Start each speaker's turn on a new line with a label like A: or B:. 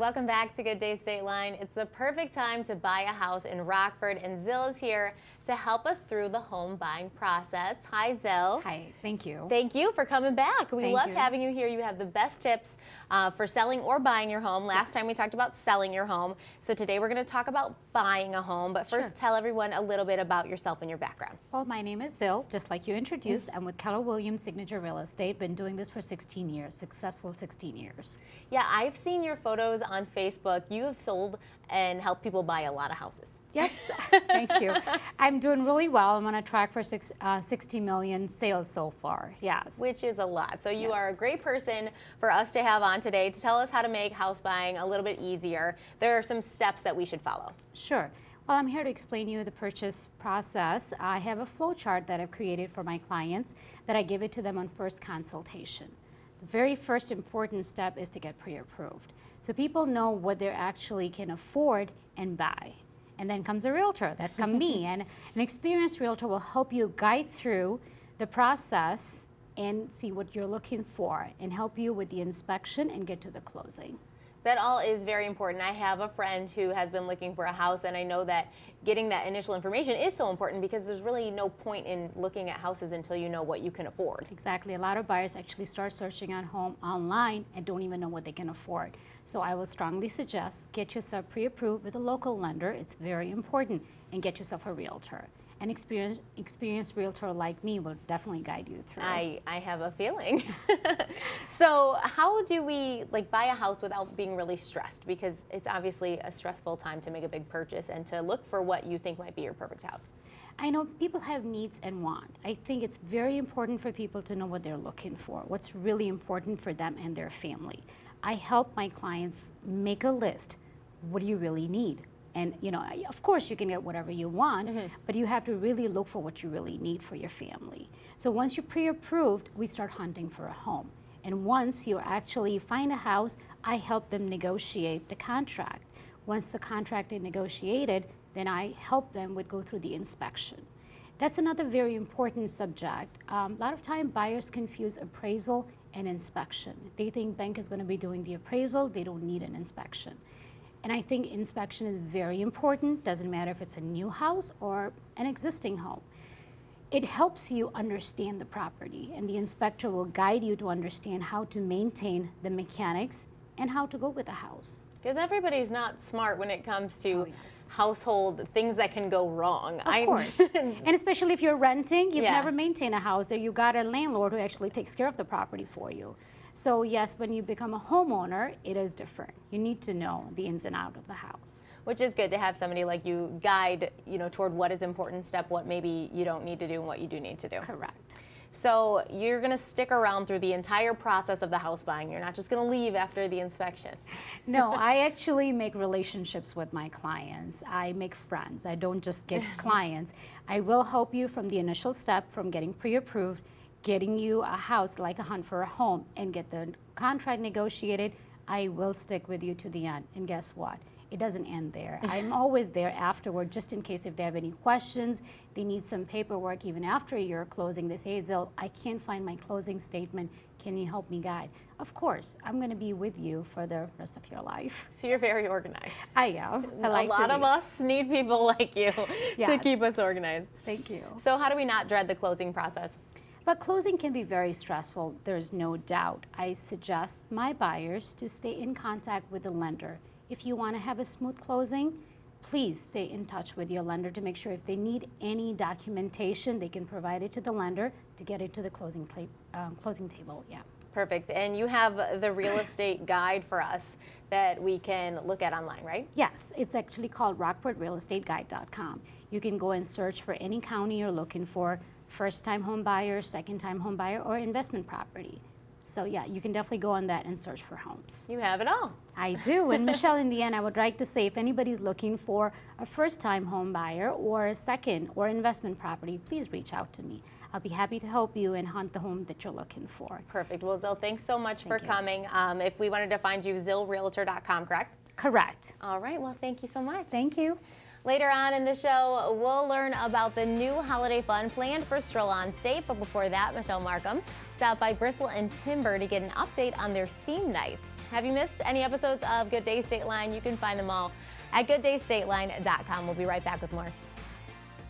A: Welcome back to Good Day State Line. It's the perfect time to buy a house in Rockford, and Zill is here to help us through the home buying process. Hi, Zill.
B: Hi, thank you.
A: Thank you for coming back. We love
B: you.
A: having you here. You have the best tips for selling or buying your home. Last time we talked about selling your home. So today we're going to talk about buying a home. But first, tell everyone a little bit about yourself and your background.
B: Well, my name is Zill, just like you introduced. I'm with Keller Williams Signature Real Estate. Been doing this for 16 years, successful 16 years.
A: Yeah, I've seen your photos on Facebook. You have sold and helped people buy a lot of houses.
B: Yes, thank you. I'm doing really well. I'm on a track for 60 million sales so far, yes.
A: Which is a lot. So you are a great person for us to have on today to tell us how to make house buying a little bit easier. There are some steps that we should follow.
B: Sure. Well, I'm here to explain to you the purchase process. I have a flow chart that I've created for my clients that I give it to them on first consultation. The very first important step is to get pre-approved. So people know what they actually can afford and buy. And then comes a realtor, that's come me. And an experienced realtor will help you guide through the process and see what you're looking for and help you with the inspection and get to the closing.
A: That all is very important. I have a friend who has been looking for a house, and I know that getting that initial information is so important because there's really no point in looking at houses until you know what you can afford.
B: Exactly. A lot of buyers actually start searching on home online and don't even know what they can afford. So I would strongly suggest get yourself pre-approved with a local lender. It's very important. And get yourself a realtor. An experienced realtor like me will definitely guide you through.
A: I have a feeling. So how do we buy a house without being really stressed? Because it's obviously a stressful time to make a big purchase and to look for what you think might be your perfect house.
B: I know people have needs and want. I think it's very important for people to know what they're looking for, what's really important for them and their family. I help my clients make a list. What do you really need? And of course you can get whatever you want, but you have to really look for what you really need for your family. So once you're pre-approved, we start hunting for a home. And once you actually find a house, I help them negotiate the contract. Once the contract is negotiated, then I help them with go through the inspection. That's another very important subject. A lot of time buyers confuse appraisal and inspection. They think bank is going to be doing the appraisal, they don't need an inspection. And I think inspection is very important. Doesn't matter if it's a new house or an existing home. It helps you understand the property, and the inspector will guide you to understand how to maintain the mechanics and how to go with the house.
A: Because everybody's not smart when it comes to household things that can go wrong.
B: Of course. And especially if you're renting, you've never maintained a house, you got a landlord who actually takes care of the property for you. So yes, when you become a homeowner, it is different. You need to know the ins and outs of the house.
A: Which is good to have somebody like you guide, toward what is important step, what maybe you don't need to do, and what you do need to do.
B: Correct.
A: So you're going to stick around through the entire process of the house buying. You're not just going to leave after the inspection.
B: No, I actually make relationships with my clients. I make friends. I don't just get clients. I will help you from the initial step, from getting pre-approved, getting you a house like a hunt for a home, and get the contract negotiated. I will stick with you to the end. And guess what? It doesn't end there. I'm always there afterward, just in case if they have any questions, they need some paperwork even after your closing. They say, hey, Zill, I can't find my closing statement. Can you help me guide? Of course, I'm going to be with you for the rest of your life.
A: So you're very organized.
B: I am.
A: A lot of us need people like you to keep us organized.
B: Thank you.
A: So how do we not dread the closing process?
B: But closing can be very stressful, there's no doubt. I suggest my buyers to stay in contact with the lender. If you want to have a smooth closing, please stay in touch with your lender to make sure if they need any documentation, they can provide it to the lender to get it to the closing table. Yeah.
A: Perfect. And you have the real estate guide for us that we can look at online, right?
B: Yes, it's actually called rockfordrealestateguide.com. You can go and search for any county you're looking for, first-time home buyer, second-time home buyer, or investment property. So yeah, you can definitely go on that and search for homes.
A: You have it all.
B: I do. And Michelle, in the end, I would like to say if anybody's looking for a first-time home buyer or a second or investment property, please reach out to me. I'll be happy to help you and hunt the home that you're looking for.
A: Perfect. Well, Zill, thanks so much for coming. If we wanted to find you, zillrealtor.com, correct?
B: Correct.
A: All right. Well, thank you so much.
B: Thank you.
A: Later on in the show, we'll learn about the new holiday fun planned for Stroll on State. But before that, Michelle Markham stopped by Bristol and Timber to get an update on their theme nights. Have you missed any episodes of Good Day State Line? You can find them all at gooddaystateline.com. We'll be right back with more.